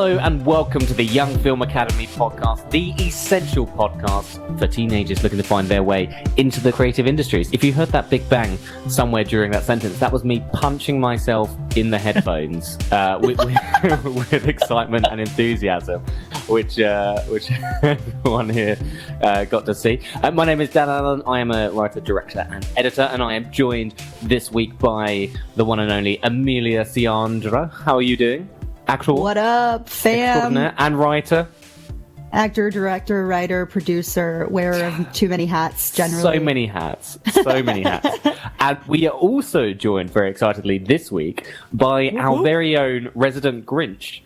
Hello and welcome to the Young Film Academy podcast, the essential podcast for teenagers looking to find their way into the creative industries. If you heard that big bang somewhere during that sentence, that was me punching myself in the headphones with excitement and enthusiasm, which everyone here got to see. My name is Dan Allen. I am a writer, director and editor, and I am joined this week by the one and only Amelia Sciandra. How are you doing? What up, fam? And writer. Actor, director, writer, producer, wearer of too many hats, generally. So many hats. And we are also joined, very excitedly, this week by our very own resident Grinch.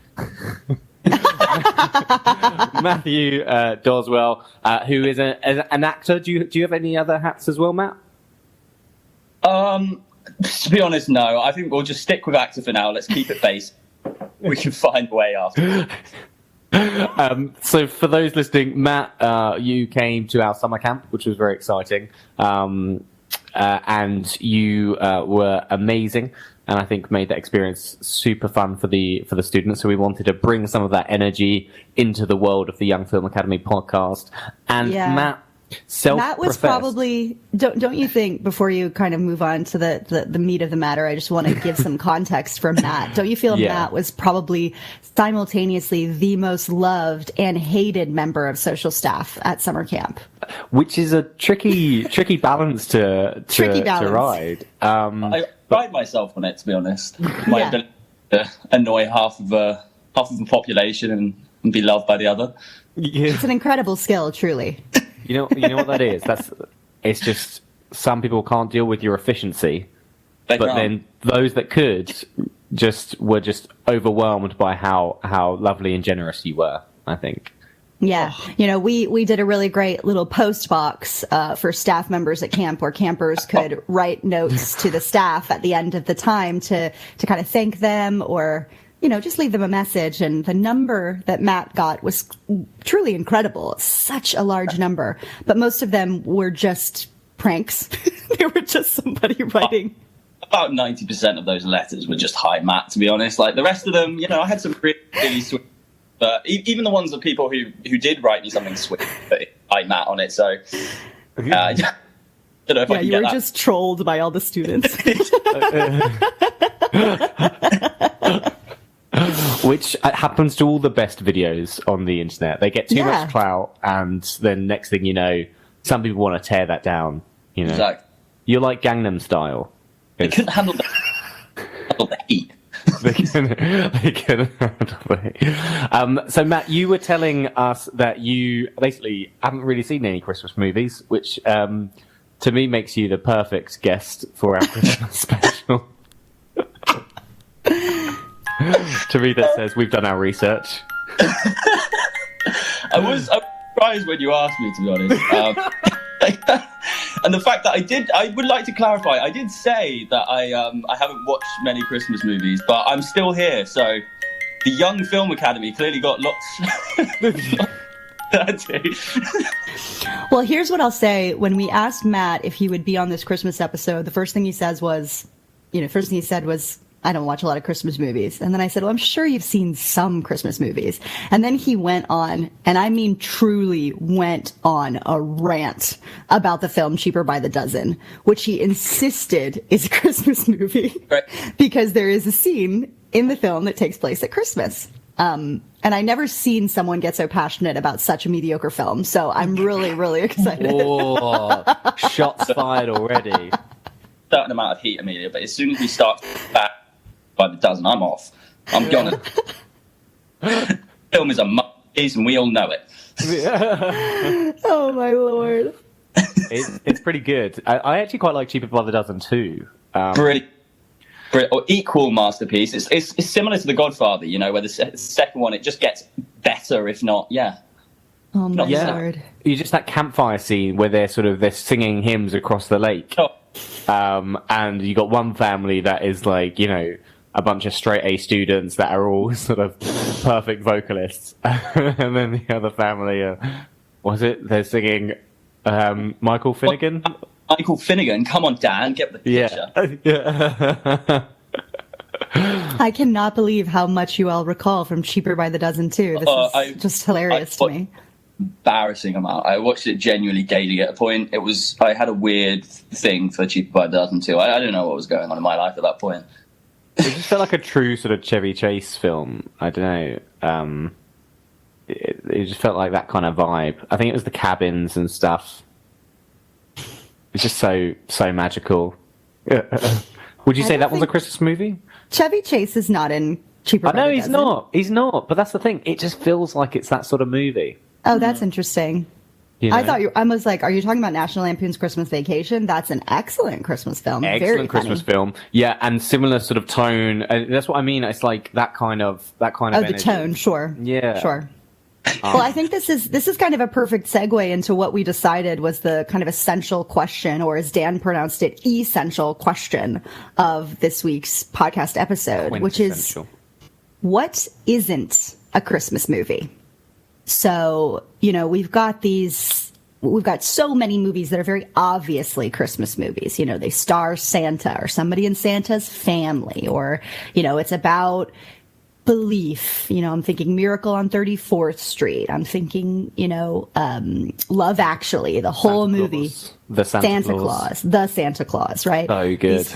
Matthew Doswell, who is an actor. Do you have any other hats as well, Matt? To be honest, no. I think we'll just stick with actor for now. Let's keep it basic. We can find a way after. So for those listening, Matt, you came to our summer camp, which was very exciting, and you were amazing, and I think made that experience super fun for the students. So we wanted to bring some of that energy into the world of the Young Film Academy podcast. And Matt was probably, don't you think, before you kind of move on to the meat of the matter, I just want to give some context for Matt. Don't you feel Matt was probably simultaneously the most loved and hated member of social staff at summer camp? Which is a tricky balance to ride. I pride myself on it, to be honest. My ability to annoy half of the population and be loved by the other. Yeah. It's an incredible skill, truly. You know what that is? It's just some people can't deal with your efficiency, then those that could were just overwhelmed by how lovely and generous you were, I think. Yeah. We did a really great little post box for staff members at camp where campers could write notes to the staff at the end of the time to kind of thank them or just leave them a message. And the number that Matt got was truly incredible. Such a large number. But most of them were just pranks. They were just somebody writing. About 90% of those letters were just, "Hi, Matt," to be honest. Like the rest of them, I had some really sweet. But even the ones of people who did write me something sweet, "Hi, Matt" on it. So, don't know if I can you get were that. just trolled by all the students. Which happens to all the best videos on the internet. They get too much clout, and then next thing you know, some people want to tear that down. Exactly. You're like Gangnam Style. They couldn't handle the heat. They can handle the heat. So Matt, you were telling us that you basically haven't really seen any Christmas movies, which to me makes you the perfect guest for our Christmas special. Teresa says we've done our research. I was surprised when you asked me, to be honest. And the fact that I would like to clarify, I did say that I haven't watched many Christmas movies, but I'm still here. So the Young Film Academy clearly got lots. Well, here's what I'll say. When we asked Matt if he would be on this Christmas episode, the first thing he said was, "I don't watch a lot of Christmas movies." And then I said, "Well, I'm sure you've seen some Christmas movies." And then he went on, and I mean truly went on a rant about the film Cheaper by the Dozen, which he insisted is a Christmas movie. Right. Because there is a scene in the film that takes place at Christmas. And I never seen someone get so passionate about such a mediocre film. So I'm really, really excited. Oh, shots fired already. Certain amount of heat, Amelia, but as soon as we start back by the dozen, I'm off. I'm gonna. Film is a masterpiece, and we all know it. Oh my lord! It's pretty good. I actually quite like Cheaper by the Dozen too. Brilliant. Or equal masterpiece. It's similar to The Godfather, where the second one it just gets better, if not, Oh my lord! You just that campfire scene where they're singing hymns across the lake. Oh. And you got one family that is like, a bunch of straight A students that are all sort of perfect vocalists. And then the other family, they're singing Michael Finnegan? Michael Finnegan, come on, Dan, get the picture. I I cannot believe how much you all recall from Cheaper by the Dozen too. This is just hilarious to me. Embarrassing amount. I watched it genuinely daily at a point. I had a weird thing for Cheaper by the Dozen too. I don't know what was going on in my life at that point. It just felt like a true sort of Chevy Chase film. I don't know. It just felt like that kind of vibe. I think it was the cabins and stuff. It's just so magical. Would you say that was a Christmas movie? Chevy Chase is not in Cheaper by the Dozen. No, he's not. He's not. But that's the thing. It just feels like it's that sort of movie. Oh, that's interesting. You know? I was like, are you talking about National Lampoon's Christmas Vacation? That's an excellent Christmas film. Excellent Very Christmas funny. film. Yeah, and similar sort of tone. That's what I mean. It's like that kind of energy. The tone, sure. Yeah. Sure. Well, I think this is kind of a perfect segue into what we decided was the kind of essential question, or as Dan pronounced it, essential question of this week's podcast episode, which is, what isn't a Christmas movie? So, we've got so many movies that are very obviously Christmas movies. They star Santa or somebody in Santa's family, or, it's about belief. I'm thinking Miracle on 34th Street. I'm thinking, Love Actually, the whole movie. The Santa Claus, right? So good.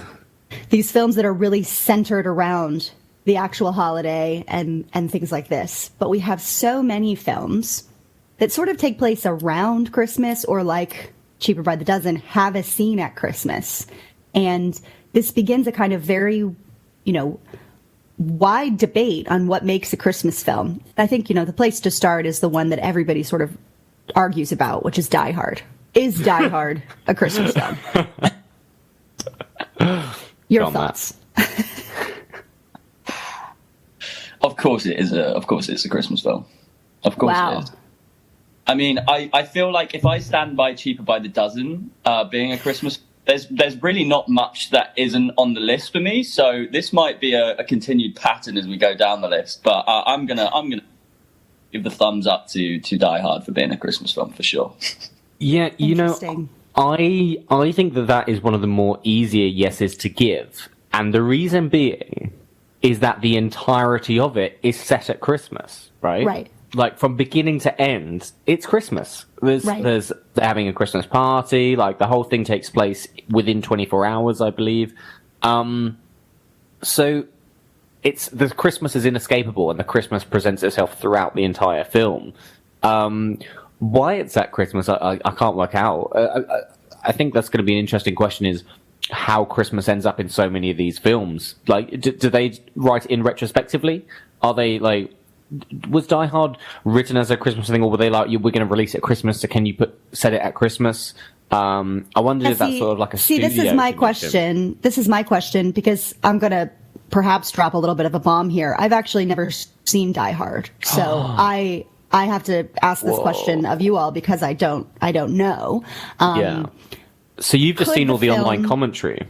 These films that are really centered around the actual holiday and things like this. But we have so many films that sort of take place around Christmas, or like Cheaper by the Dozen, have a scene at Christmas. And this begins a kind of very, wide debate on what makes a Christmas film. I think, the place to start is the one that everybody sort of argues about, which is Die Hard. Is Die Hard a Christmas film? Your thoughts? Of course it is. Of course it's a Christmas film. Of course it is. I mean, I feel like if I stand by Cheaper by the Dozen being a Christmas, there's really not much that isn't on the list for me. So this might be a continued pattern as we go down the list. But I'm gonna give the thumbs up to Die Hard for being a Christmas film for sure. Yeah, I think that is one of the more easier yeses to give, and the reason being is that the entirety of it is set at Christmas, right? Right. Like, from beginning to end, it's Christmas. There's having a Christmas party. Like, the whole thing takes place within 24 hours, I believe. So the Christmas is inescapable, and the Christmas presents itself throughout the entire film. Why it's at Christmas, I can't work out. I think that's going to be an interesting question, is how Christmas ends up in so many of these films. Like, do they write in retrospectively? Are they, like... Was Die Hard written as a Christmas thing, or were they like, we're going to release it at Christmas, so can you set it at Christmas? I wondered if that's sort of like a studio. This is my question. This is my question, because I'm going to perhaps drop a little bit of a bomb here. I've actually never seen Die Hard, so I have to ask this question of you all, because I don't know. Yeah. So you've just seen all the online commentary.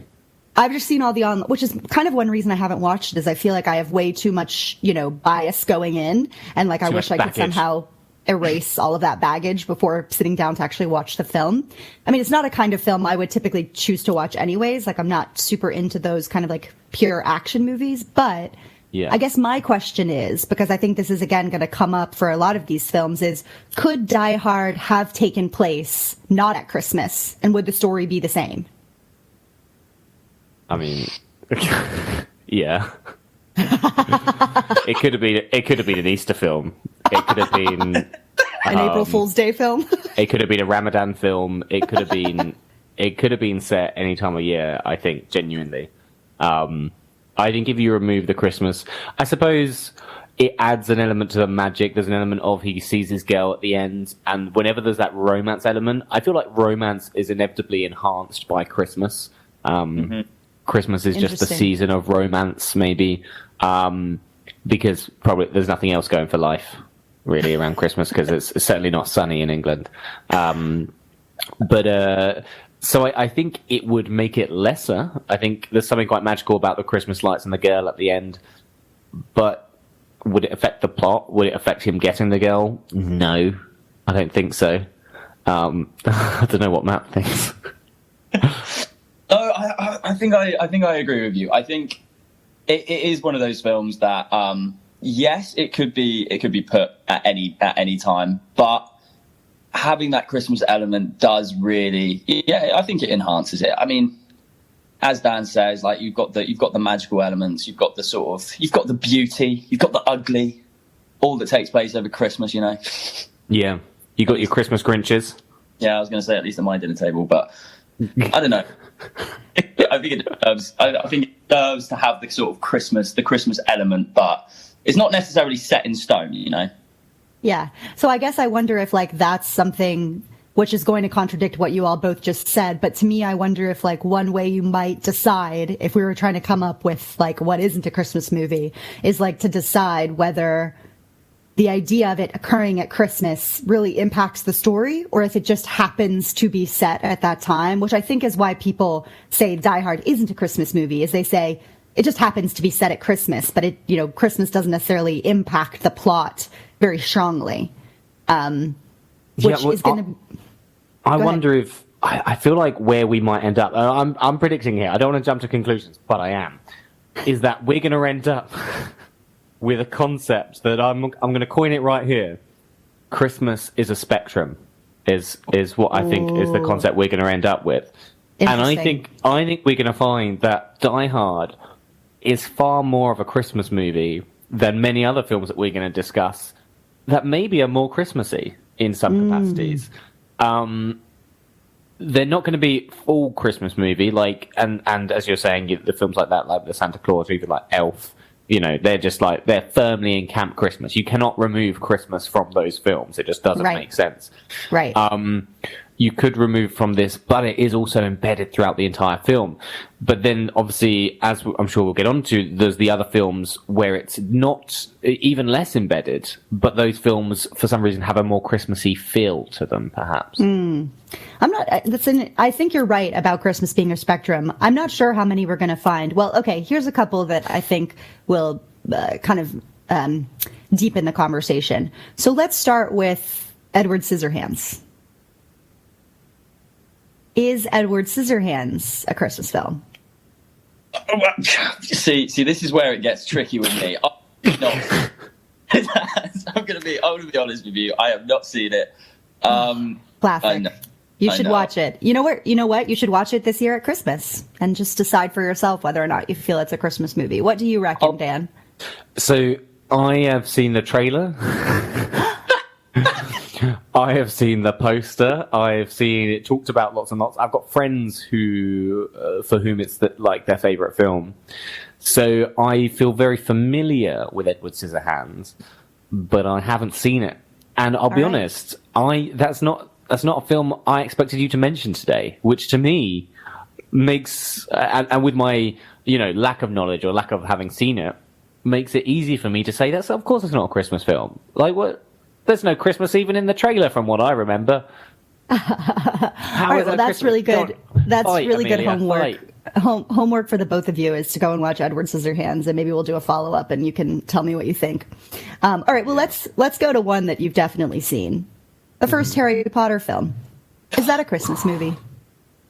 I've just seen all the which is kind of one reason I haven't watched it, is I feel like I have way too much, bias going in, and like I wish I could somehow erase all of that baggage before sitting down to actually watch the film. I mean, it's not a kind of film I would typically choose to watch anyways. Like, I'm not super into those kind of like pure action movies, but yeah. I guess my question is, because I think this is again going to come up for a lot of these films, is could Die Hard have taken place not at Christmas, and would the story be the same? I mean, yeah. It could have been an Easter film. It could have been an April Fool's Day film. It could have been a Ramadan film. It could have been set any time of year, I think, genuinely. I think if you remove the Christmas, I suppose it adds an element to the magic. There's an element of he sees his girl at the end, and whenever there's that romance element, I feel like romance is inevitably enhanced by Christmas. Christmas is just the season of romance, maybe, because probably there's nothing else going for life, really, around Christmas, because it's certainly not sunny in England. So I think it would make it lesser. I think there's something quite magical about the Christmas lights and the girl at the end. But would it affect the plot? Would it affect him getting the girl? No, I don't think so. I don't know what Matt thinks. No, I think I agree with you. I think it is one of those films that, yes, it could be put at any time, but having that Christmas element does really, I think it enhances it. I mean, as Dan says, like you've got the magical elements, you've got the beauty, you've got the ugly, all that takes place over Christmas, you know. Yeah, you got your Christmas Grinches. Yeah, I was going to say at least at my dinner table, but I don't know. I think it deserves to have the sort of the Christmas element, but it's not necessarily set in stone, you know. Yeah. So I guess I wonder if like that's something which is going to contradict what you all both just said. But to me, I wonder if like one way you might decide if we were trying to come up with like what isn't a Christmas movie is like to decide whether the idea of it occurring at Christmas really impacts the story or if it just happens to be set at that time, which I think is why people say Die Hard isn't a Christmas movie, is they say it just happens to be set at Christmas, but it, you know, Christmas doesn't necessarily impact the plot very strongly. Which is going to... I wonder if I feel like where we might end up. I'm predicting here. I don't want to jump to conclusions, but I am. Is that we're going to end up with a concept that I'm going to coin it right here. Christmas is a spectrum. Is what I think is the concept we're going to end up with. And I think we're going to find that Die Hard is far more of a Christmas movie than many other films that we're going to discuss that maybe are more Christmassy in some capacities. They're not going to be full Christmas movie, like, and as you're saying, the films like that, like the Santa Claus, or even like Elf, you know, they're just like, they're firmly in Camp Christmas. You cannot remove Christmas from those films. It just doesn't make sense. Right. You could remove from this, but it is also embedded throughout the entire film. But then, obviously, as I'm sure we'll get onto, there's the other films where it's not even less embedded, but those films, for some reason, have a more Christmassy feel to them, perhaps. I think you're right about Christmas being a spectrum. I'm not sure how many we're going to find. Well, okay, here's a couple that I think will kind of deepen the conversation. So let's start with Edward Scissorhands. Is Edward Scissorhands a Christmas film? See, this is where it gets tricky with me. I'm going to be honest with you. I have not seen it. Classic. You should watch it. You know what? You should watch it this year at Christmas and just decide for yourself whether or not you feel it's a Christmas movie. What do you reckon, Dan? So I have seen the trailer. I have seen the poster. I've seen it talked about lots and lots. I've got friends who, for whom it's like their favourite film. So I feel very familiar with Edward Scissorhands, but I haven't seen it. And I'll be honest, that's not a film I expected you to mention today, which to me makes, and with my, you know, lack of knowledge or lack of having seen it, makes it easy for me to say of course it's not a Christmas film. Like what? There's no Christmas even in the trailer, from what I remember. All right, well, that's really good. That's really good homework. Homework for the both of you is to go and watch Edward Scissorhands, and maybe we'll do a follow-up, and you can tell me what you think. All right, well, let's go to one that you've definitely seen. The first Harry Potter film. Is that a Christmas movie?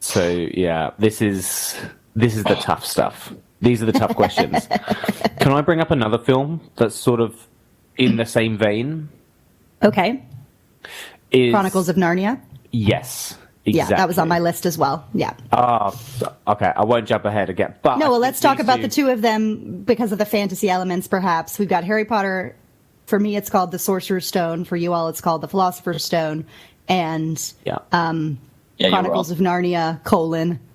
So, yeah, this is the tough stuff. These are the tough questions. Can I bring up another film that's sort of in the same vein? Okay. Chronicles of Narnia? Yes, exactly. Yeah, that was on my list as well. Yeah. Okay. I won't jump ahead again. But no, well, let's talk about the two of them because of the fantasy elements, perhaps. We've got Harry Potter. For me, it's called the Sorcerer's Stone. For you all, it's called the Philosopher's Stone. And Chronicles of Narnia,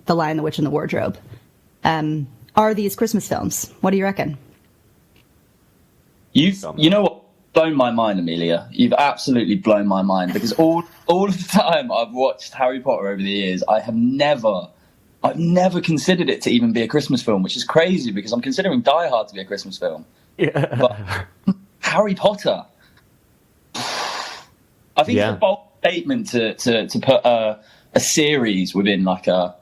The Lion, the Witch, and the Wardrobe. Are these Christmas films? What do you reckon? You know what? Blown my mind, Amelia. You've absolutely blown my mind, because all of the time I've watched Harry Potter over the years, I've never considered it to even be a Christmas film, which is crazy because I'm considering Die Hard to be a Christmas film. Yeah. But Harry Potter, I think it's a bold statement to put a series within like a.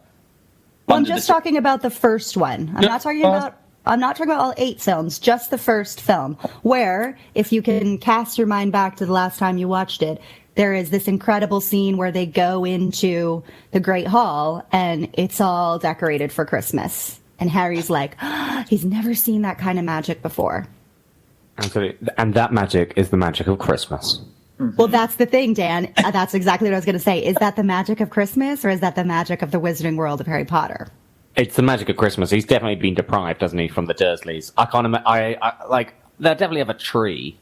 Well, I'm just talking about the first one. I'm not talking about all 8 films, just the first film, where, if you can cast your mind back to the last time you watched it, there is this incredible scene where they go into the Great Hall and it's all decorated for Christmas. And Harry's like, He's never seen that kind of magic before. Absolutely. And that magic is the magic of Christmas. Mm-hmm. Well, that's the thing, Dan. That's exactly what I was going to say. Is that the magic of Christmas, or is that the magic of the Wizarding World of Harry Potter? It's the magic of Christmas. He's definitely been deprived, doesn't he, from the Dursleys? I can't imagine. Like, they'll definitely have a tree,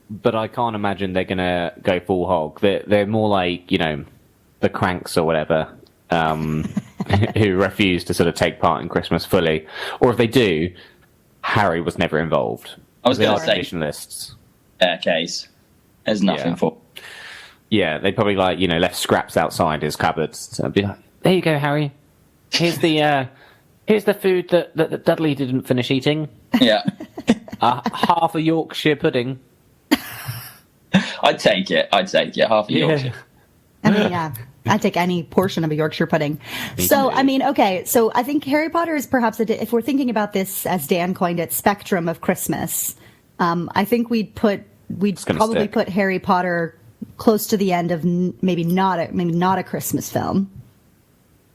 but I can't imagine they're going to go full hog. They're more like, you know, the cranks or whatever, who refuse to sort of take part in Christmas fully. Or if they do, Harry was never involved. I was going to say, traditionalists. Staircase. There's nothing for. Yeah, they probably like, you know, left scraps outside his cupboards. So be like, there you go, Harry. Here's the food that Dudley didn't finish eating. Yeah. Half a Yorkshire pudding. I'd take it. Half a Yorkshire. I mean, yeah. I'd take any portion of a Yorkshire pudding. So, I mean, okay. So I think Harry Potter is perhaps, if we're thinking about this, as Dan coined it, spectrum of Christmas, I think we'd probably put Harry Potter close to the end of maybe not a Christmas film.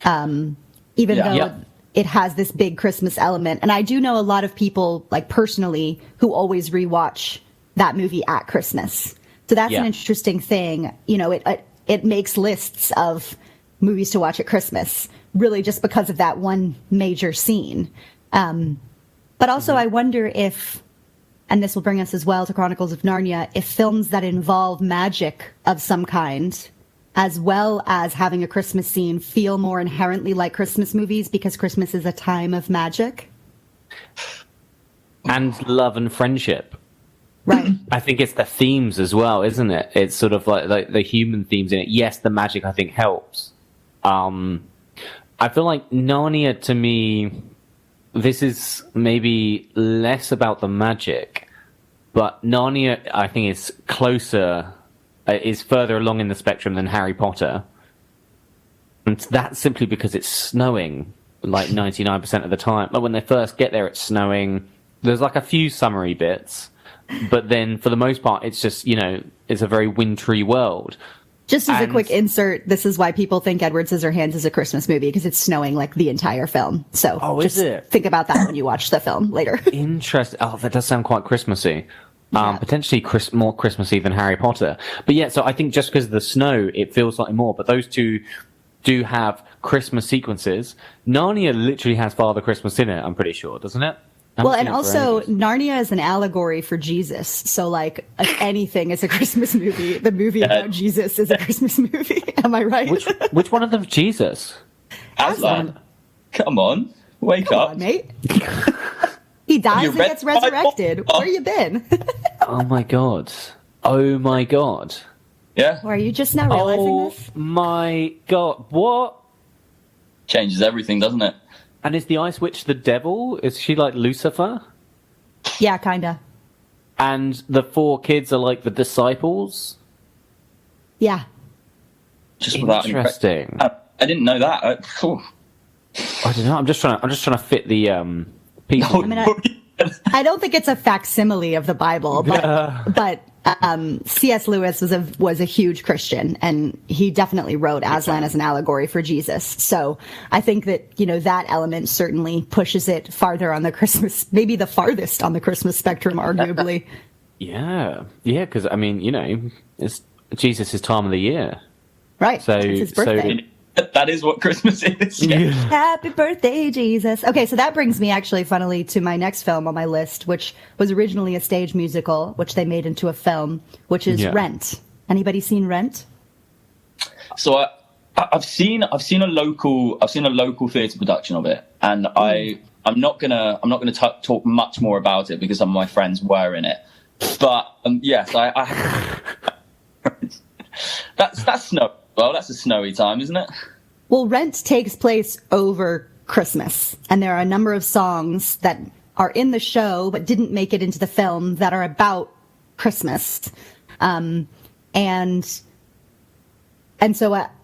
Even though it has this big Christmas element. And I do know a lot of people, like personally, who always rewatch that movie at Christmas. So that's an interesting thing. You know, it makes lists of movies to watch at Christmas, really just because of that one major scene. But also I wonder if, and this will bring us as well to Chronicles of Narnia, if films that involve magic of some kind, as well as having a Christmas scene, feel more inherently like Christmas movies because Christmas is a time of magic. And love and friendship. Right. I think it's the themes as well, isn't it? It's sort of like the human themes in it. Yes, the magic I think helps. I feel like Narnia, to me, this is maybe less about the magic, but Narnia I think is further along in the spectrum than Harry Potter. And that's simply because it's snowing like 99% of the time. Like when they first get there, it's snowing. There's like a few summery bits. But then, for the most part, it's just, you know, it's a very wintry world. Just as a quick insert, this is why people think Edward Scissorhands is a Christmas movie, because it's snowing like the entire film. So is it? Think about that when you watch the film later. Interesting. Oh, that does sound quite Christmassy. Potentially more Christmassy than Harry Potter. But yeah, so I think just because of the snow, it feels slightly more. But those two do have Christmas sequences. Narnia literally has Father Christmas in it, I'm pretty sure, doesn't it? Well, and also Narnia is an allegory for Jesus. So, like, if anything is a Christmas movie, the movie about Jesus is a Christmas movie. Am I right? Which one of them is Jesus? Aslan. Come on, wake Come up, on, mate. He dies and gets resurrected. Where you been? Oh my god! Oh my god! Yeah. Or are you just now realizing this? Oh my god! What? Changes everything, doesn't it? And is the Ice Witch the devil? Is she like Lucifer? Yeah, kinda. And the 4 kids are like the disciples? Yeah. Just without interesting. I didn't know that. I don't know. I'm just trying to fit the pieces. I don't think it's a facsimile of the Bible, but C.S. Lewis was a huge Christian, and he definitely wrote Aslan as an allegory for Jesus. So I think that, you know, that element certainly pushes it farther on the Christmas, maybe the farthest on the Christmas spectrum, arguably. Yeah, because I mean, you know, it's Jesus' time of the year, right? So it's his birthday. That is what Christmas is. Yeah. Happy birthday, Jesus. Okay, so that brings me actually, funnily, to my next film on my list, which was originally a stage musical, which they made into a film, which is Rent. Anybody seen Rent? So I've seen a local theatre production of it, and I'm not gonna talk much more about it because some of my friends were in it. But yes, I that's snow. Well, that's a snowy time, isn't it? Well, Rent takes place over Christmas, and there are a number of songs that are in the show but didn't make it into the film that are about Christmas, and so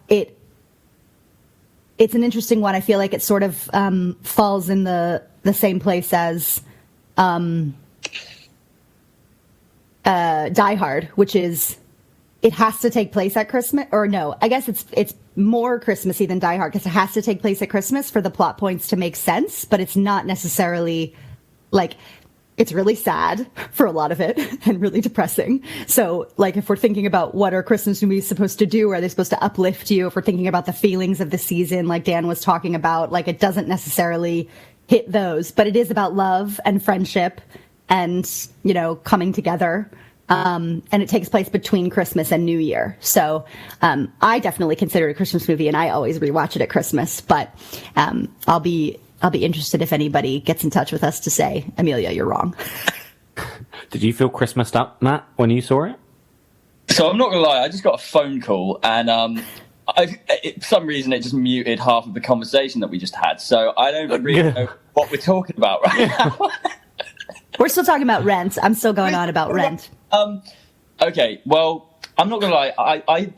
it's an interesting one. I feel like it sort of falls in the same place as Die Hard, which is. It has to take place at Christmas, or no, I guess it's more Christmassy than Die Hard because it has to take place at Christmas for the plot points to make sense, but it's not necessarily like, it's really sad for a lot of it and really depressing. So, like, if we're thinking about what are Christmas movies supposed to do, are they supposed to uplift you? If we're thinking about the feelings of the season, like Dan was talking about, like, it doesn't necessarily hit those, but it is about love and friendship and, you know, coming together. And it takes place between Christmas and New Year. So, I definitely consider it a Christmas movie, and I always rewatch it at Christmas, but, I'll be interested if anybody gets in touch with us to say, Amelia, you're wrong. Did you feel Christmased up, Matt, when you saw it? So I'm not gonna lie, I just got a phone call, and for some reason it just muted half of the conversation that we just had. So I don't really know what we're talking about right now. We're still talking about Rent. I'm still going on about Rent. Okay, well, I'm not gonna lie,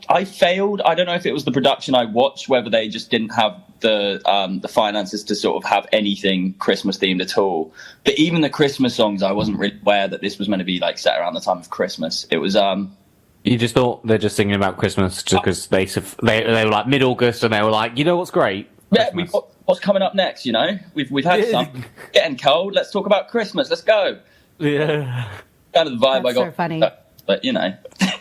I failed. I don't know if it was the production I watched, whether they just didn't have the finances to sort of have anything Christmas themed at all. But even the Christmas songs, I wasn't really aware that this was meant to be like set around the time of Christmas. It was You just thought they're just singing about Christmas just because they were like mid-August and they were like, you know what's great? Christmas. Yeah, what's coming up next, you know? We've had some getting cold. Let's talk about Christmas. Let's go. Yeah. Kind of the vibe I got. So funny. But, you know.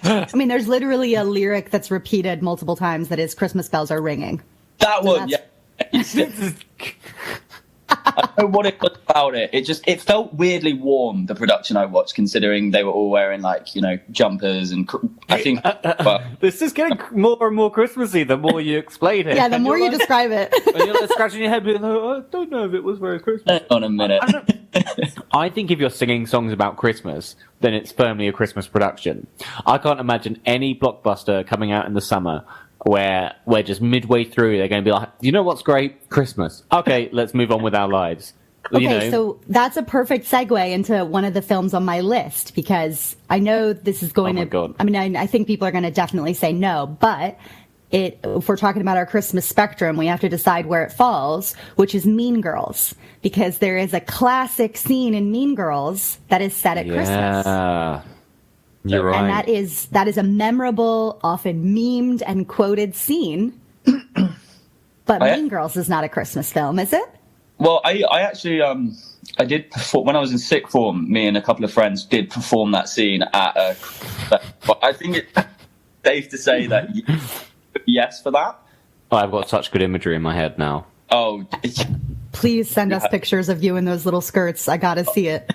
I mean, there's literally a lyric that's repeated multiple times that is Christmas bells are ringing. That one, yeah. I don't know what it was about it. It felt weirdly warm, the production I watched, considering they were all wearing, like, you know, jumpers and I think... this is getting more and more Christmassy the more you explain it. Yeah, the more you describe it. And you're like scratching your head being like, I don't know if it was very Christmas. Hang on a minute. I think if you're singing songs about Christmas, then it's firmly a Christmas production. I can't imagine any blockbuster coming out in the summer where we're just midway through, they're going to be like, you know what's great? Christmas. Okay, let's move on with our lives. Okay, you know? So that's a perfect segue into one of the films on my list, because I know this is going God. I mean, I think people are going to definitely say no, but if we're talking about our Christmas spectrum, we have to decide where it falls, which is Mean Girls, because there is a classic scene in Mean Girls that is set at Christmas. Yeah. You're right. And that is a memorable, often memed and quoted scene. But Mean Girls is not a Christmas film, is it? Well, I actually I did perform when I was in sixth form. Me and a couple of friends did perform that scene at a. But I think it's safe to say that yes for that. I've got such good imagery in my head now. Oh, please send us pictures of you in those little skirts. I gotta see it.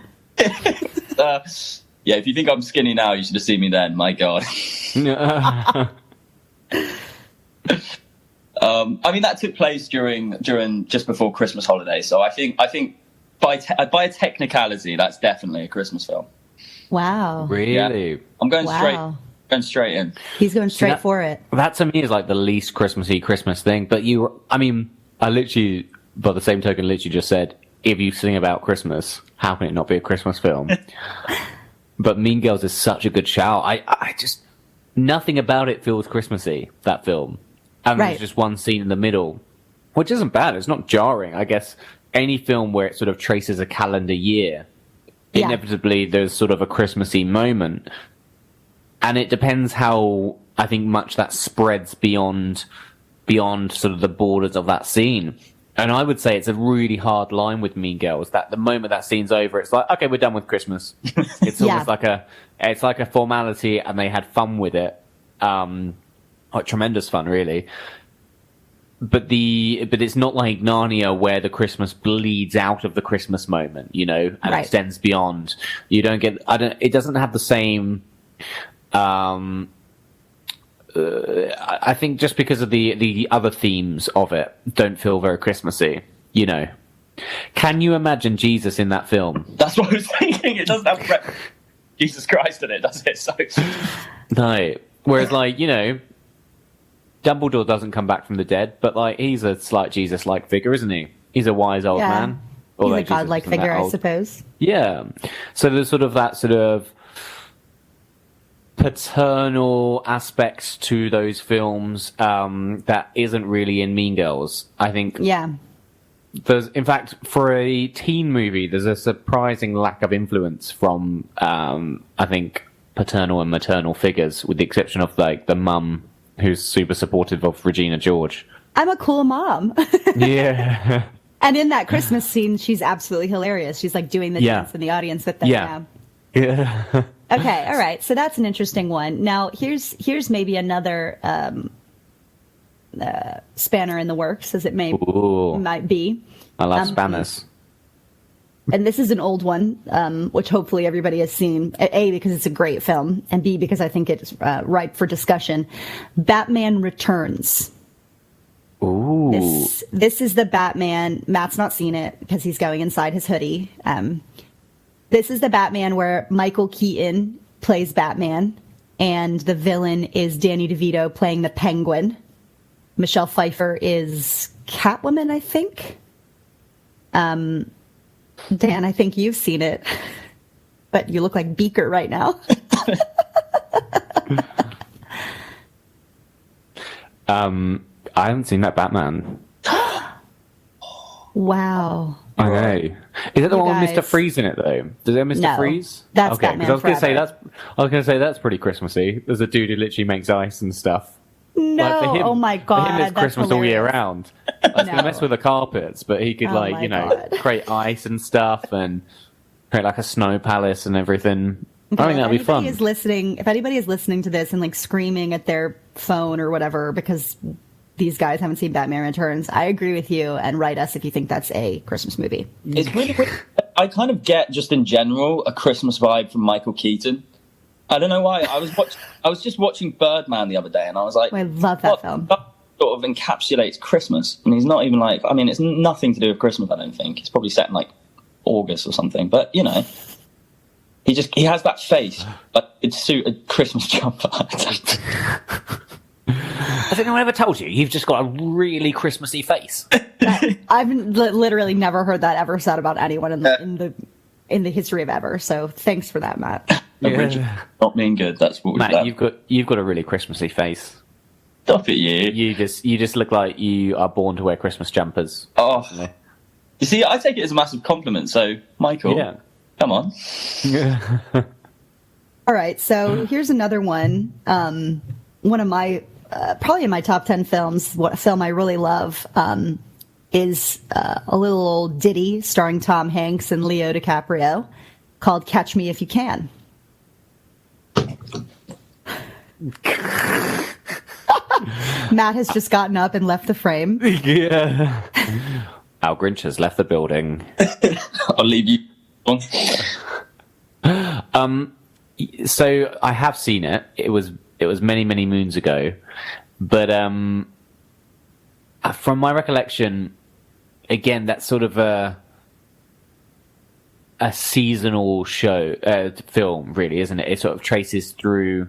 Yeah, if you think I'm skinny now, you should have seen me then. My God. Yeah. I mean, that took place during just before Christmas holidays. So I think by a technicality, that's definitely a Christmas film. Wow. Really? Yeah. I'm going straight in. He's going straight for it. That to me is like the least Christmassy Christmas thing. But I literally, by the same token, literally just said, if you sing about Christmas, how can it not be a Christmas film? But Mean Girls is such a good shout. I just, nothing about it feels Christmassy, that film. And There's just one scene in the middle, which isn't bad. It's not jarring. I guess any film where it sort of traces a calendar year, inevitably there's sort of a Christmassy moment. And it depends how, I think, much that spreads beyond sort of the borders of that scene. And I would say it's a really hard line with Mean Girls, that the moment that scene's over, it's like, okay, we're done with Christmas. It's almost like a formality, and they had fun with it. Like tremendous fun, really. But it's not like Narnia, where the Christmas bleeds out of the Christmas moment, you know, and extends beyond. You don't get, it doesn't have the same, I think just because of the other themes of it don't feel very Christmassy, you know. Can you imagine Jesus in that film? That's what I was thinking. It doesn't have Jesus Christ in it, does it? So no. Whereas, like, you know, Dumbledore doesn't come back from the dead, but like he's a slight Jesus-like figure, isn't he? He's a wise old man. He's a godlike figure, I suppose. Yeah. So there's sort of that sort of paternal aspects to those films that isn't really in Mean Girls. I think. Yeah. There's, in fact, for a teen movie, there's a surprising lack of influence from, I think, paternal and maternal figures, with the exception of like the mum who's super supportive of Regina George. I'm a cool mom. Yeah. And in that Christmas scene, she's absolutely hilarious. She's like doing the dance in the audience with them. Yeah. Okay, all right. So that's an interesting one. Now, here's maybe another spanner in the works, as it might be. I love spanners. And this is an old one, which hopefully everybody has seen. A, because it's a great film, and B, because I think it's ripe for discussion. Batman Returns. Ooh. This is the Batman. Matt's not seen it because he's going inside his hoodie. This is the Batman where Michael Keaton plays Batman, and the villain is Danny DeVito playing the Penguin. Michelle Pfeiffer is Catwoman, I think. Dan, I think you've seen it, but you look like Beaker right now. I haven't seen that Batman. Wow. Okay. Is it the one with Mr. Freeze in it though? Does it have Mr. Freeze? That's okay. Batman I was Forever. going to say that's pretty Christmassy. There's a dude who literally makes ice and stuff. No, Like for him, oh my god, for him, it's that's Christmas all year hilarious. round. I was going to mess with the carpets, but he could my God. create ice and stuff and create like a snow palace and everything. I think that'd be fun. If anybody is listening to this and like screaming at their phone or whatever because these guys haven't seen Batman Returns, I agree with you, and write us if you think that's a Christmas movie. It's really weird. I kind of get, just in general, a Christmas vibe from Michael Keaton. I don't know why. I was just watching Birdman the other day, and I was like, I love that film. That sort of encapsulates Christmas, and he's not even like. I mean, it's nothing to do with Christmas. I don't think it's probably set in like August or something. But you know, he has that face, but it'd suit a Christmas jumper. Has anyone ever told you you've just got a really Christmassy face? I've literally never heard that ever said about anyone in the history of ever. So thanks for that, Matt. Not being good. That's what Matt, you've got a really Christmassy face. Stop it, you. You just look like you are born to wear Christmas jumpers. Oh, you see, I take it as a massive compliment. So, Michael, come on. All right, so here's another one. One of my probably in my top 10 films. What a film I really love is a little old ditty starring Tom Hanks and Leo DiCaprio called "Catch Me If You Can." Matt has just gotten up and left the frame. Yeah. Our Grinch has left the building. I'll leave you. So I have seen it. It was many, many moons ago. But from my recollection, again, that's sort of a seasonal film, really, isn't it? It sort of traces through.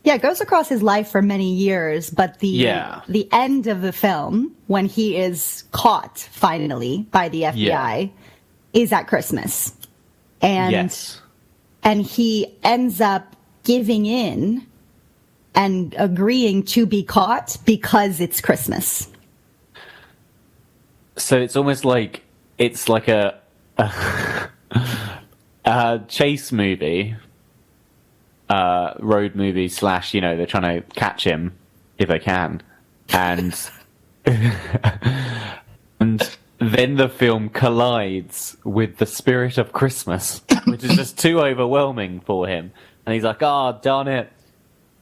Yeah, it goes across his life for many years, but the end of the film, when he is caught finally by the FBI, is at Christmas. And he ends up giving in and agreeing to be caught because it's Christmas. So it's almost like a chase movie. Road movie / they're trying to catch him if they can, and and then the film collides with the spirit of Christmas, which is just too overwhelming for him, and he's like, "Oh, darn it,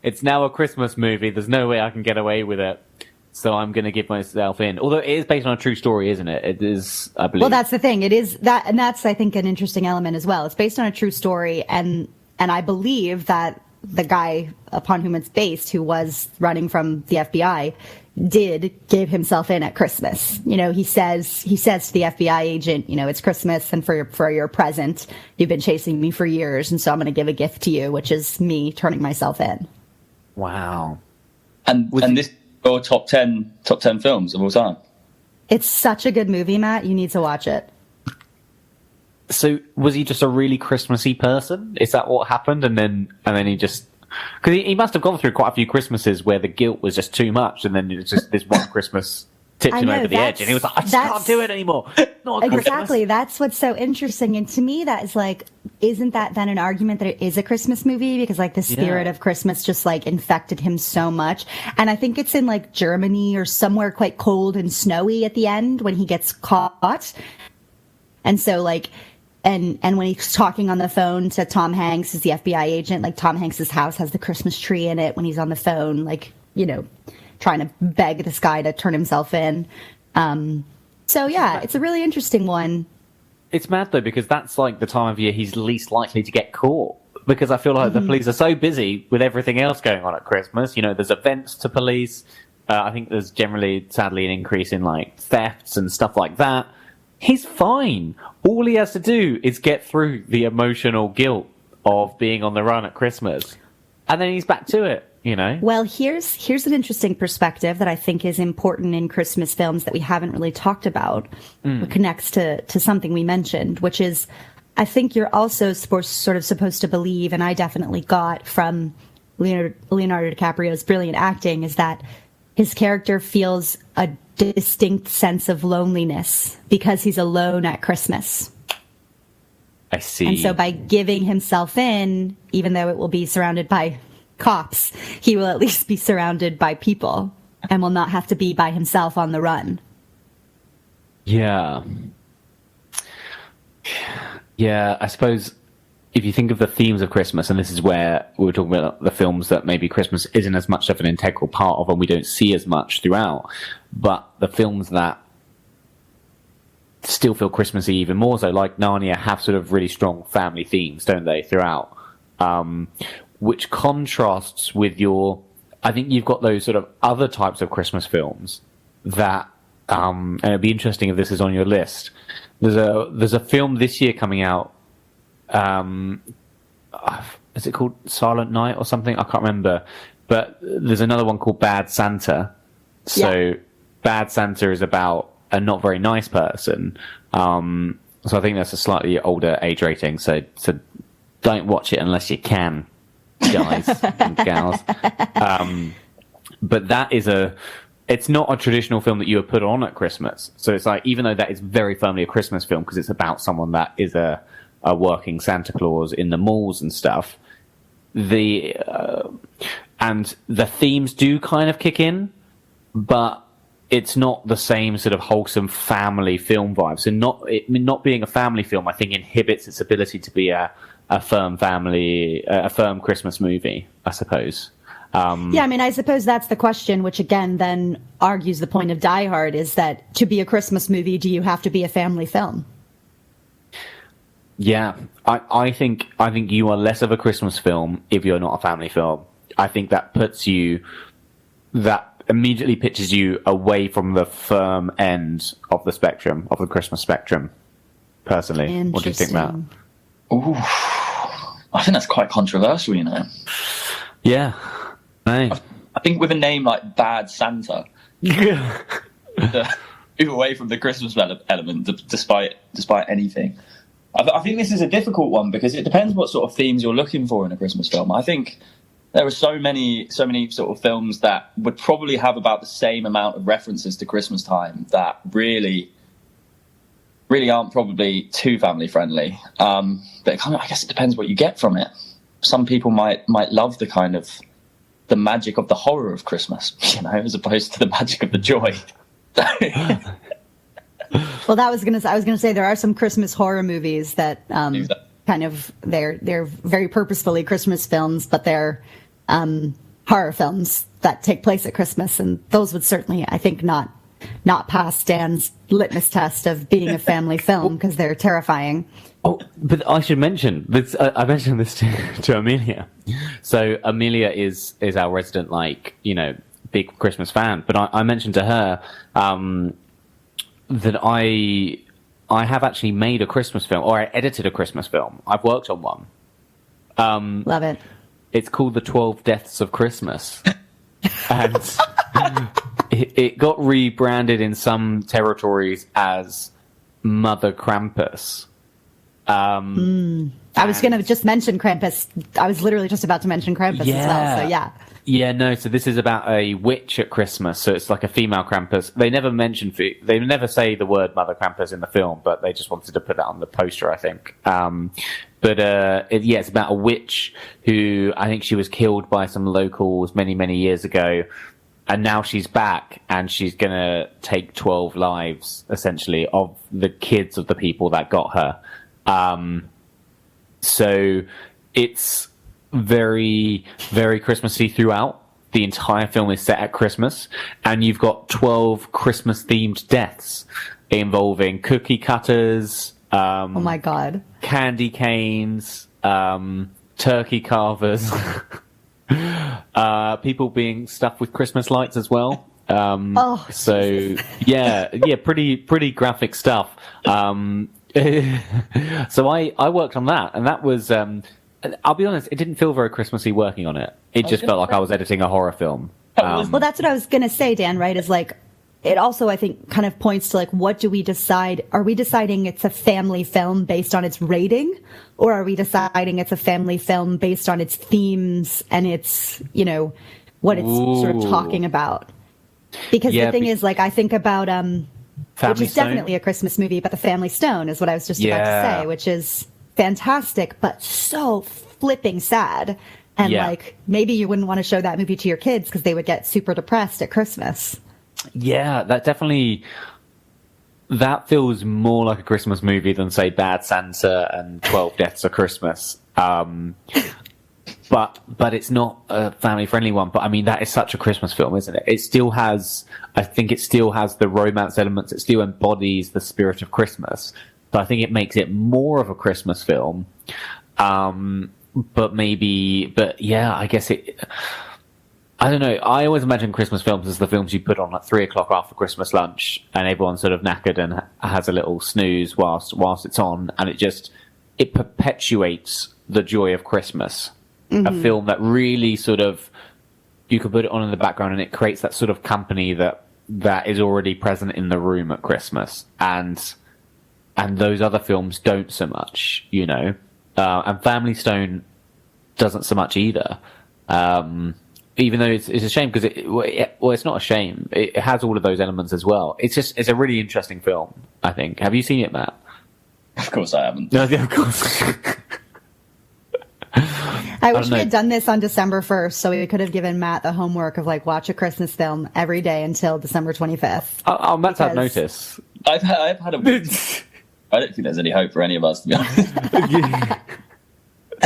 it's now a Christmas movie. There's no way I can get away with it, so I'm going to give myself in." Although it is based on a true story, isn't it? It is, I believe. Well, that's the thing. It is that, and that's, I think, an interesting element as well. It's based on a true story, and I believe that the guy upon whom it's based, who was running from the FBI, did give himself in at Christmas. You know, he says to the FBI agent, you know, it's Christmas, and for your present, you've been chasing me for years, and so I'm going to give a gift to you, which is me turning myself in. Wow. And this is your top 10 films of all time. It's such a good movie, Matt. You need to watch it. So was he just a really Christmassy person? Is that what happened? And then he just, because he must have gone through quite a few Christmases where the guilt was just too much, and then it's just this one Christmas tipped him over the edge, and he was like, I just can't do it anymore. Not Christmas. Exactly. That's what's so interesting, and to me, that is like isn't that then an argument that it is a Christmas movie? Because like the spirit of Christmas just like infected him so much. And I think it's in like Germany or somewhere quite cold and snowy at the end when he gets caught. And so like, and when he's talking on the phone to Tom Hanks as the FBI agent, like Tom Hanks's house has the Christmas tree in it when he's on the phone, like, you know, trying to beg this guy to turn himself in. So yeah, it's a really interesting one. It's mad though, because that's like the time of year he's least likely to get caught. Because I feel like the police are so busy with everything else going on at Christmas. You know, there's events to police. I think there's generally, sadly, an increase in like thefts and stuff like that. He's fine. All he has to do is get through the emotional guilt of being on the run at Christmas. And then he's back to it. You know? Well, here's an interesting perspective that I think is important in Christmas films that we haven't really talked about. It connects to something we mentioned, which is I think you're also sort of supposed to believe, and I definitely got from Leonardo DiCaprio's brilliant acting, is that his character feels a distinct sense of loneliness because he's alone at Christmas. I see. And so by giving himself in, even though it will be surrounded by cops, he will at least be surrounded by people and will not have to be by himself on the run. Yeah, I suppose if you think of the themes of Christmas, and this is where we were talking about the films that maybe Christmas isn't as much of an integral part of and we don't see as much throughout, but the films that still feel Christmassy even more so, like Narnia, have sort of really strong family themes, don't they, throughout? Which contrasts with I think you've got those sort of other types of Christmas films that, and it'd be interesting if this is on your list. There's a film this year coming out, is it called Silent Night or something? I can't remember. But there's another one called Bad Santa. So Bad Santa is about a not very nice person. So I think that's a slightly older age rating. So don't watch it unless you can, guys and gals. But that is it's not a traditional film that you would put on at Christmas. So it's like, even though that is very firmly a Christmas film because it's about someone that is a working Santa Claus in the malls and stuff, and the themes do kind of kick in, but it's not the same sort of wholesome family film vibe. So not being a family film, I think, inhibits its ability to be a firm Christmas movie, I suppose. Yeah, I mean, I suppose that's the question, which again then argues the point of Die Hard, is that to be a Christmas movie, do you have to be a family film? Yeah, I think you are less of a Christmas film if you're not a family film. I think that immediately pitches you away from the firm end of the spectrum, of the Christmas spectrum, personally. What do you think about that? Ooh, I think that's quite controversial, you know. Yeah. I think with a name like Bad Santa, move away from the Christmas element, despite anything. I think this is a difficult one because it depends what sort of themes you're looking for in a Christmas film. I think there are so many sort of films that would probably have about the same amount of references to Christmas time that really aren't probably too family friendly. But I guess it depends what you get from it. Some people might love the kind of the magic of the horror of Christmas, you know, as opposed to the magic of the joy. Well, I was gonna say there are some Christmas horror movies that kind of they're very purposefully Christmas films, but they're horror films that take place at Christmas, and those would certainly, I think, not pass Dan's litmus test of being a family film because they're terrifying. Oh, but I should mention this. I mentioned this to Amelia. So Amelia is our resident, big Christmas fan. But I mentioned to her that I have actually made a Christmas film, or I edited a Christmas film. I've worked on one. Love it. It's called The 12 Deaths of Christmas, and it got rebranded in some territories as Mother Krampus. I was going to just mention Krampus. I was literally just about to mention Krampus as well. So yeah. Yeah, no, so this is about a witch at Christmas, so it's like a female Krampus. They never they never say the word Mother Krampus in the film, but they just wanted to put that on the poster, I think. It's about a witch who, I think she was killed by some locals many, many years ago, and now she's back, and she's gonna take 12 lives, essentially, of the kids of the people that got her. So it's very, very Christmassy throughout. The entire film is set at Christmas, and you've got 12 Christmas-themed deaths involving cookie cutters, oh my God, candy canes, turkey carvers, people being stuffed with Christmas lights as well. So pretty graphic stuff. So I worked on that, and that was, I'll be honest, it didn't feel very Christmassy working on it. It just felt like I was editing a horror film. Well, that's what I was going to say, Dan, right? Is like, it also, I think, kind of points to like, what do we decide? Are we deciding it's a family film based on its rating? Or are we deciding it's a family film based on its themes and its, you know, what it's sort of talking about? Because the thing is, like, I think about, which is definitely a Christmas movie, but The Family Stone is what I was just about to say, which is fantastic, but so flipping sad. And like, maybe you wouldn't want to show that movie to your kids because they would get super depressed at Christmas. Yeah, that feels more like a Christmas movie than, say, Bad Santa and 12 Deaths of Christmas. But it's not a family-friendly one. But, I mean, that is such a Christmas film, isn't it? It still has the romance elements. It still embodies the spirit of Christmas. So I think it makes it more of a Christmas film. But yeah, I guess I don't know. I always imagine Christmas films as the films you put on at 3:00 after Christmas lunch, and everyone's sort of knackered and has a little snooze whilst it's on, and it perpetuates the joy of Christmas. Mm-hmm. A film that really sort of, you could put it on in the background, and it creates that sort of company that is already present in the room at Christmas, and those other films don't so much, you know. And Family Stone doesn't so much either. Even though it's a shame, because it's not a shame. It has all of those elements as well. It's a really interesting film, I think. Have you seen it, Matt? Of course I haven't. No, of course. I wish we had done this on December 1st, so we could have given Matt the homework of, like, watch a Christmas film every day until December 25th. Matt's had notice. I've had a week. I don't think there's any hope for any of us, to be honest.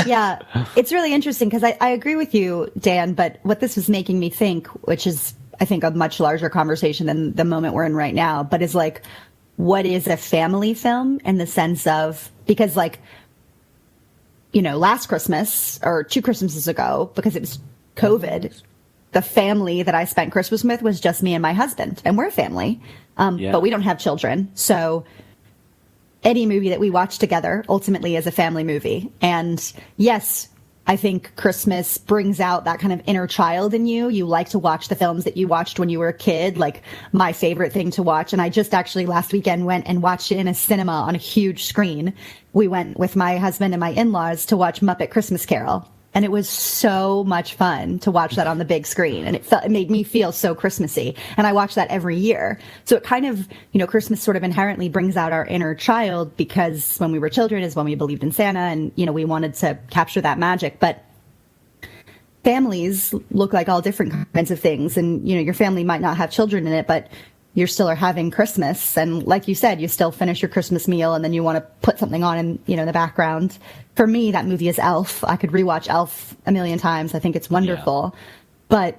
Yeah, it's really interesting because I agree with you, Dan, but what this was making me think, which is, I think, a much larger conversation than the moment we're in right now, but is like, what is a family film in the sense of, because, like, you know, last Christmas or 2 Christmases ago, because it was COVID, the family that I spent Christmas with was just me and my husband, and we're a family, but we don't have children, so any movie that we watch together ultimately is a family movie. And yes, I think Christmas brings out that kind of inner child in you. You like to watch the films that you watched when you were a kid, like my favorite thing to watch. And I just actually last weekend went and watched it in a cinema on a huge screen. We went with my husband and my in-laws to watch Muppet Christmas Carol. And it was so much fun to watch that on the big screen. And it made me feel so Christmassy. And I watch that every year. So it kind of, you know, Christmas sort of inherently brings out our inner child, because when we were children is when we believed in Santa, and, you know, we wanted to capture that magic. But families look like all different kinds of things. And, you know, your family might not have children in it, but you still are having Christmas. And like you said, you still finish your Christmas meal and then you want to put something on in, you know, the background. For me, that movie is Elf. I could rewatch Elf a million times. I think it's wonderful. Yeah.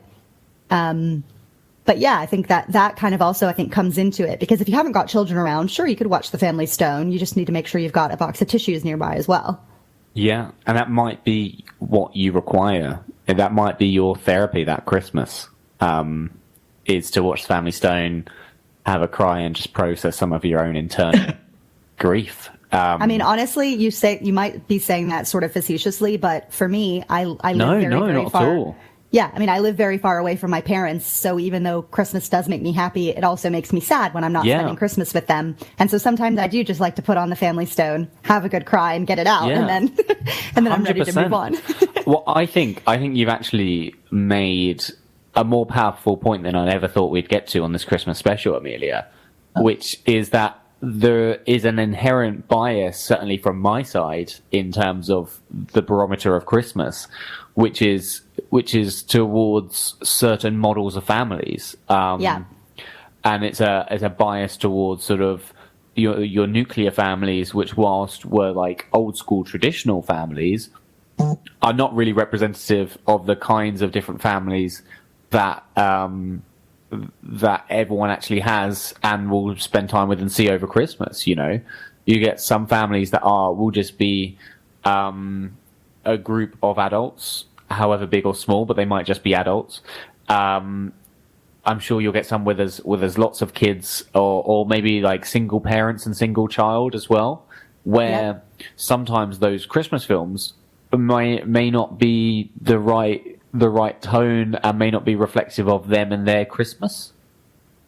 But yeah, I think that kind of also, I think, comes into it, because if you haven't got children around, sure, you could watch The Family Stone. You just need to make sure you've got a box of tissues nearby as well. Yeah. And that might be what you require. That might be your therapy that Christmas, is to watch Family Stone, have a cry, and just process some of your own internal grief. I mean, honestly, you might be saying that sort of facetiously, but for me, I live very not far. At all. Yeah, I mean, I live very far away from my parents, so even though Christmas does make me happy, it also makes me sad when I'm not spending Christmas with them. And so sometimes I do just like to put on The Family Stone, have a good cry, and get it out, and then I'm ready to move on. Well, I think you've actually made a more powerful point than I ever thought we'd get to on this Christmas special, Amelia, which is that there is an inherent bias, certainly from my side, in terms of the barometer of Christmas, which is towards certain models of families. And it's a bias towards sort of your nuclear families, which whilst were like old school traditional families, are not really representative of the kinds of different families that that everyone actually has and will spend time with and see over Christmas. You know, you get some families that will just be a group of adults, however big or small, but they might just be adults. I'm sure you'll get some where there's lots of kids, or maybe like single parents and single child as well, where sometimes those Christmas films may not be the right tone and may not be reflective of them and their Christmas.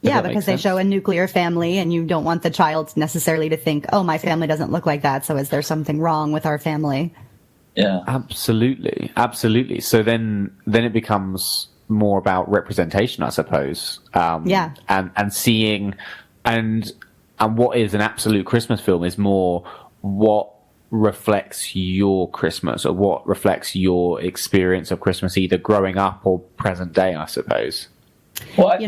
Yeah, because they show a nuclear family and you don't want the child necessarily to think, oh, my family doesn't look like that, so is there something wrong with our family? Yeah. Absolutely. So then it becomes more about representation, I suppose. And seeing and what is an absolute Christmas film is more what reflects your Christmas or what reflects your experience of Christmas, either growing up or present day, I suppose. Well,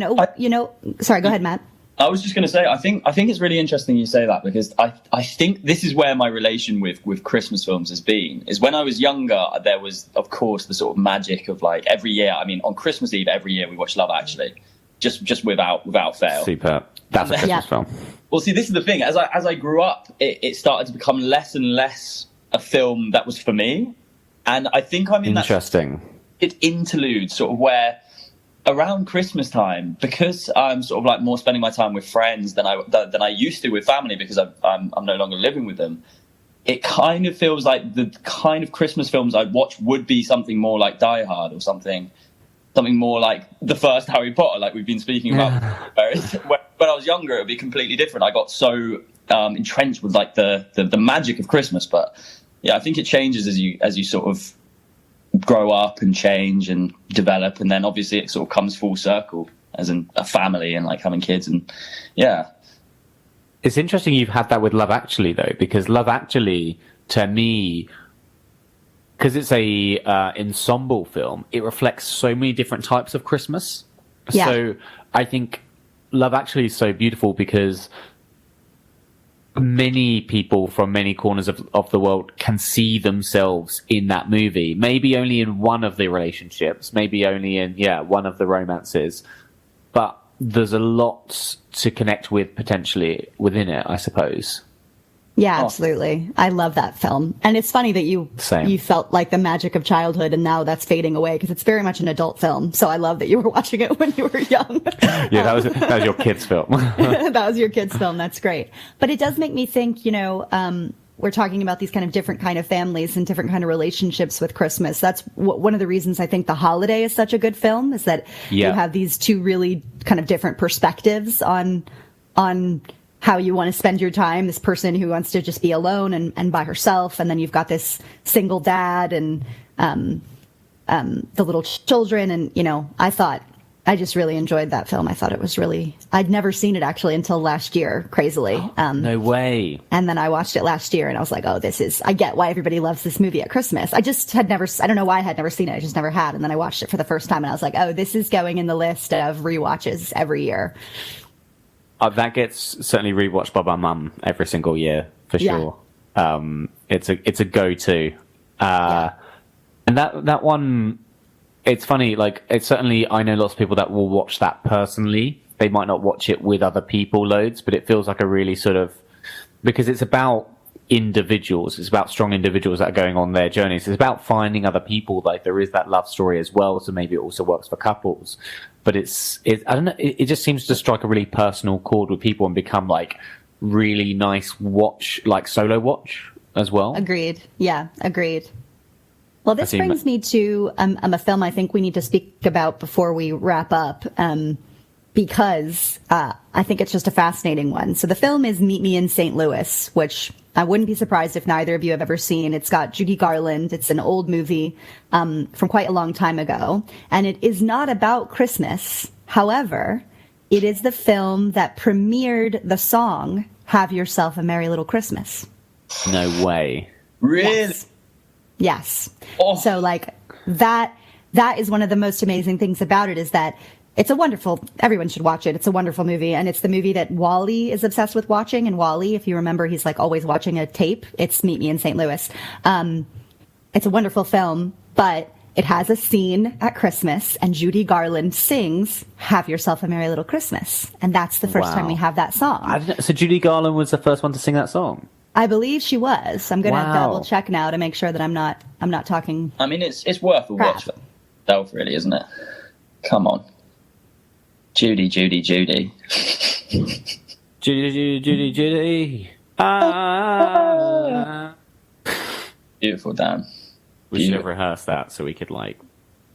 sorry, go ahead, Matt. I was just going to say, I think it's really interesting you say that, because I think this is where my relation with Christmas films has been, is when I was younger, there was, of course, the sort of magic of like every year. I mean, on Christmas Eve, every year we watch Love Actually, just without fail. Super. That's a Christmas film. Well, see, this is the thing. As I grew up, it started to become less and less a film that was for me. And I think I'm in Interesting. That interlude sort of where around Christmas time, because I'm sort of like more spending my time with friends than I used to with family, because I'm no longer living with them, it kind of feels like the kind of Christmas films I'd watch would be something more like Die Hard or something more like the first Harry Potter, like we've been speaking about. Whereas when I was younger, it would be completely different. I got so entrenched with like the magic of Christmas. But yeah, I think it changes as you sort of grow up and change and develop, and then obviously it sort of comes full circle as in a family and like having kids. And yeah, it's interesting you've had that with Love Actually, though, because Love Actually, to me, because it's a ensemble film, it reflects so many different types of Christmas. Yeah. So I think Love Actually is so beautiful because many people from many corners of the world can see themselves in that movie. Maybe only in one of the relationships, maybe only in one of the romances, but there's a lot to connect with potentially within it, I suppose. Yeah, absolutely. I love that film. And it's funny that you felt like the magic of childhood and now that's fading away, because it's very much an adult film. So I love that you were watching it when you were young. Yeah, that was your kid's film. That was your kid's film. That's great. But it does make me think, we're talking about these kind of different kind of families and different kind of relationships with Christmas. That's one of the reasons I think The Holiday is such a good film, is that you have these two really kind of different perspectives on how you want to spend your time. This person who wants to just be alone and by herself. And then you've got this single dad and the little children. And, I just really enjoyed that film. I thought it was I'd never seen it actually until last year, crazily. No way. And then I watched it last year and I was like, oh, I get why everybody loves this movie at Christmas. I just I don't know why I had never seen it. I just never had. And then I watched it for the first time and I was like, oh, this is going in the list of rewatches every year. That gets certainly rewatched by my mum every single year for sure. It's a go-to, and that one. It's funny, like it's certainly I know lots of people that will watch that personally. They might not watch it with other people loads, but it feels like a really sort of, because it's about individuals. It's about strong individuals that are going on their journeys. It's about finding other people. Like there is that love story as well, so maybe it also works for couples. But I don't know. It just seems to strike a really personal chord with people and become like really nice solo watch as well. Agreed. Yeah, agreed. Well, this brings me to a film I think we need to speak about before we wrap up. because I think it's just a fascinating one. So the film is Meet Me in St. Louis, which I wouldn't be surprised if neither of you have ever seen. It's got Judy Garland. It's an old movie from quite a long time ago. And it is not about Christmas. However, it is the film that premiered the song Have Yourself a Merry Little Christmas. No way. Really? Yes. Oh. So like that is one of the most amazing things about it, is that it's everyone should watch it. It's a wonderful movie. And it's the movie that Wally is obsessed with watching. And Wally, if you remember, he's like always watching a tape. It's Meet Me in St. Louis. It's a wonderful film, but it has a scene at Christmas and Judy Garland sings Have Yourself a Merry Little Christmas. And that's the first time we have that song. So Judy Garland was the first one to sing that song? I believe she was. I'm going to double check now to make sure that I'm not talking. I mean, it's worth a watch itself, really, isn't it? Come on. Judy. Judy. Beautiful, Dan. We should have rehearsed that so we could, like,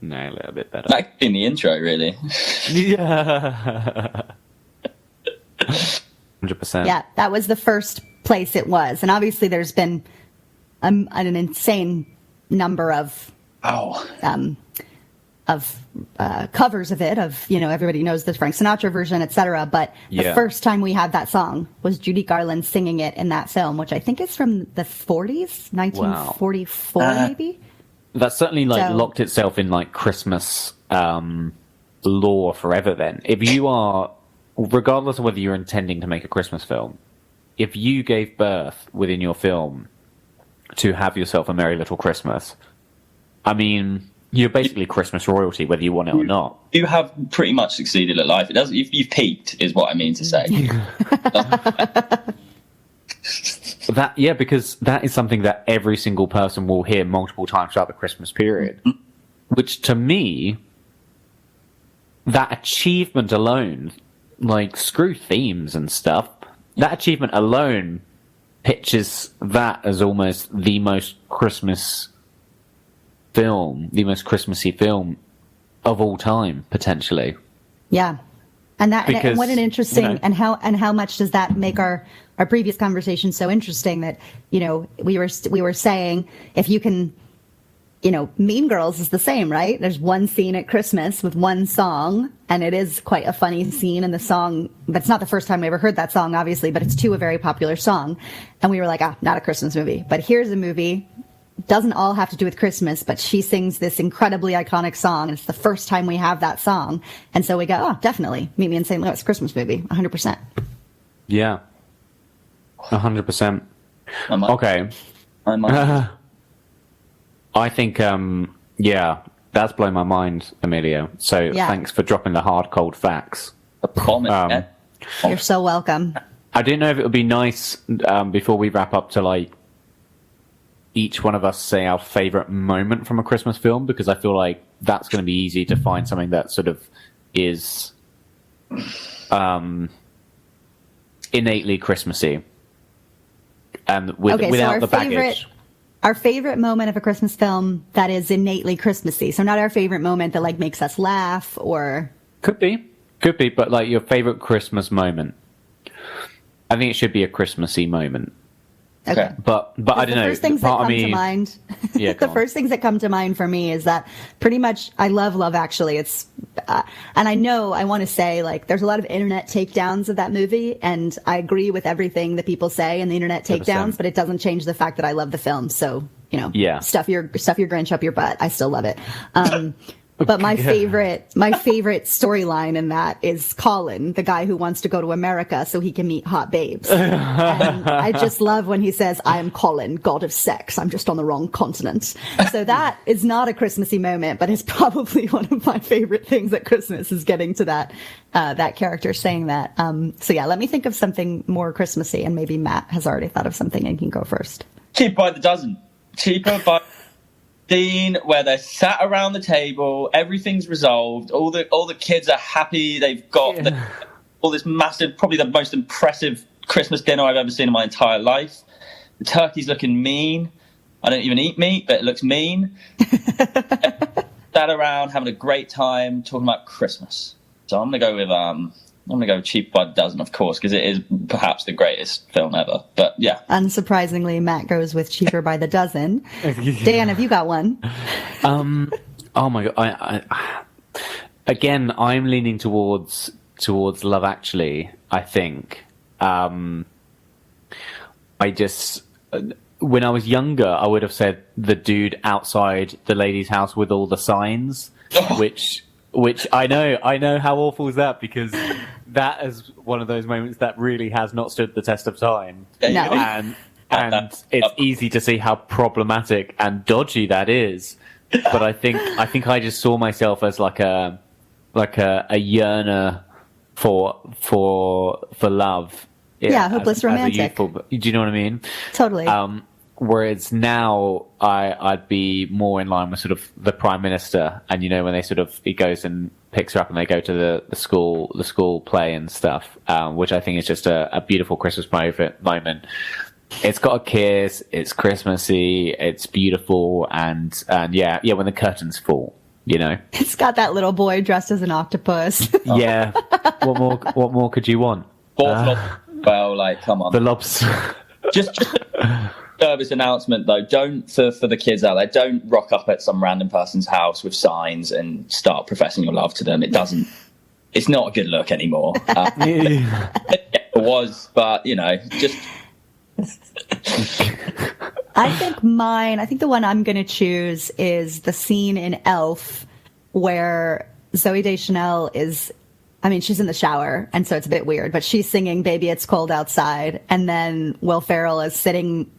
nail it a bit better. That could be in the intro, really. Yeah. 100%. Yeah, that was the first place it was. And obviously there's been an insane number of covers of it, everybody knows the Frank Sinatra version, etc. But the first time we had that song was Judy Garland singing it in that film, which I think is from the 40s, 1944 maybe. That certainly locked itself in like Christmas lore forever then. If you are, regardless of whether you're intending to make a Christmas film, if you gave birth within your film to Have Yourself a Merry Little Christmas, I mean, you're basically Christmas royalty, whether you want it or not. You have pretty much succeeded at life. It doesn't. You've peaked, is what I mean to say. Because that is something that every single person will hear multiple times throughout the Christmas period. Which, to me, that achievement alone, like, screw themes and stuff, that achievement alone pitches that as almost the most Christmas film, the most Christmassy film of all time, potentially. Yeah. And what an interesting, and how much does that make our previous conversation so interesting that, we were saying, if you can, Mean Girls is the same, right? There's one scene at Christmas with one song, and it is quite a funny scene. And the song, that's not the first time we ever heard that song, obviously, but it's to a very popular song. And we were like, not a Christmas movie. But here's a movie, doesn't all have to do with Christmas, but she sings this incredibly iconic song, and it's the first time we have that song. And so we go, definitely, Meet Me in St. Louis, Christmas movie, 100%. Yeah. 100%. Okay. I think, that's blown my mind, Amelia. So thanks for dropping the hard, cold facts. You're so welcome. I didn't know if it would be nice before we wrap up to, like, each one of us say our favourite moment from a Christmas film, because I feel like that's going to be easy to find something that sort of is innately Christmassy. And without the baggage. Our favorite moment of a Christmas film that is innately Christmassy. So not our favorite moment that, like, makes us laugh or... Could be, but, like, your favorite Christmas moment. I think it should be a Christmassy moment. Okay. But I don't know. The first things that come to mind... the first things that come to mind for me is that pretty much I love Love Actually. It's... and I know I want to say, like, there's a lot of internet takedowns of that movie, and I agree with everything that people say in the internet takedowns, 100%. But it doesn't change the fact that I love the film. So, stuff your Grinch up your butt. I still love it. But my favorite storyline in that is Colin, the guy who wants to go to America so he can meet hot babes. And I just love when he says, I am Colin, god of sex. I'm just on the wrong continent. So that is not a Christmassy moment, but it's probably one of my favorite things at Christmas, is getting to that character saying that. Let me think of something more Christmassy, and maybe Matt has already thought of something and can go first. Cheaper by the dozen. Cheaper by... scene where they're sat around the table, everything's resolved, all the kids are happy, they've got all this massive, probably the most impressive Christmas dinner I've ever seen in my entire life. The turkey's looking mean. I don't even eat meat, but it looks mean. Sat around having a great time talking about Christmas. So I'm gonna go Cheap by the Dozen, of course, because it is perhaps the greatest film ever. But yeah, Unsurprisingly, Matt goes with Cheaper by the Dozen. Dan, have you got one? Oh my god! Again, I'm leaning towards Love Actually. I think. When I was younger, I would have said the dude outside the lady's house with all the signs, which I know how awful is that, because that is one of those moments that really has not stood the test of time. No. And it's easy to see how problematic and dodgy that is. But I think I just saw myself as like a yearner for love. Yeah, hopeless romantic. Do you know what I mean? Totally. Whereas now I'd be more in line with sort of the Prime Minister, and when they he goes and picks her up and they go to the school play and stuff, which I think is just a beautiful Christmas moment. It's got a kiss, it's Christmassy, it's beautiful, and yeah, when the curtains fall, It's got that little boy dressed as an octopus. Yeah. What more could you want? Well, like, come on. The lobster. Just service announcement though, don't for the kids out there, don't rock up at some random person's house with signs and start professing your love to them. It's not a good look anymore. It was, but just I think the one I'm going to choose is the scene in Elf where Zooey Deschanel she's in the shower, and so it's a bit weird, but she's singing Baby It's Cold Outside, and then Will Ferrell is sitting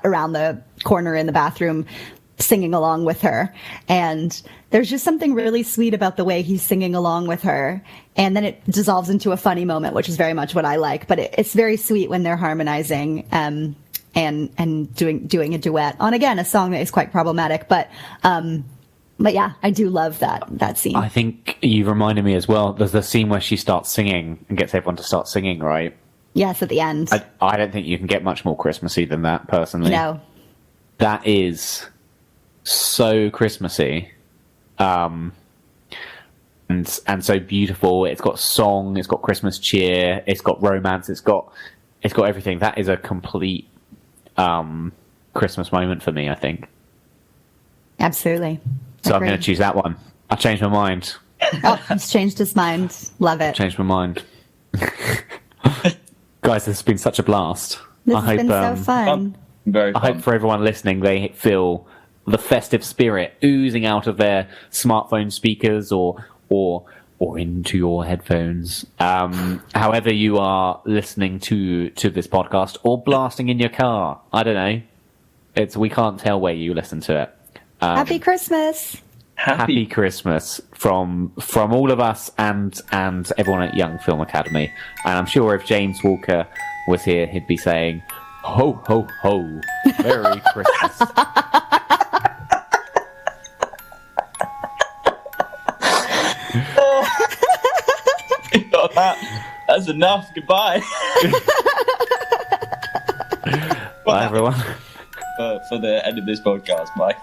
around the corner in the bathroom singing along with her. And there's just something really sweet about the way he's singing along with her. And then it dissolves into a funny moment, which is very much what I like. But it's very sweet when they're harmonizing and doing a duet on, again, a song that is quite problematic. But yeah, I do love that scene. I think you reminded me as well. There's the scene where she starts singing and gets everyone to start singing, right? Yes, at the end. I don't think you can get much more Christmassy than that, personally. No. That is so Christmassy. And so beautiful. It's got song, it's got Christmas cheer, it's got romance, it's got everything. That is a complete Christmas moment for me, I think. Absolutely. So I'm going to choose that one. I changed my mind. Oh, he's changed his mind. Love it. Changed my mind. Guys, this has been such a blast. This has been so fun. Very fun. I hope for everyone listening, they feel the festive spirit oozing out of their smartphone speakers or into your headphones. However you are listening to this podcast, or blasting in your car. I don't know. We can't tell where you listen to it. Happy Christmas. Happy Christmas from all of us and everyone at Young Film Academy. And I'm sure if James Walker was here, he'd be saying, ho, ho, ho, Merry Christmas. That's enough. Goodbye. Bye, everyone. For the end of this podcast, Mike.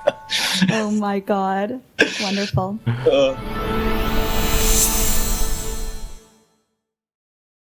Oh my God. Wonderful.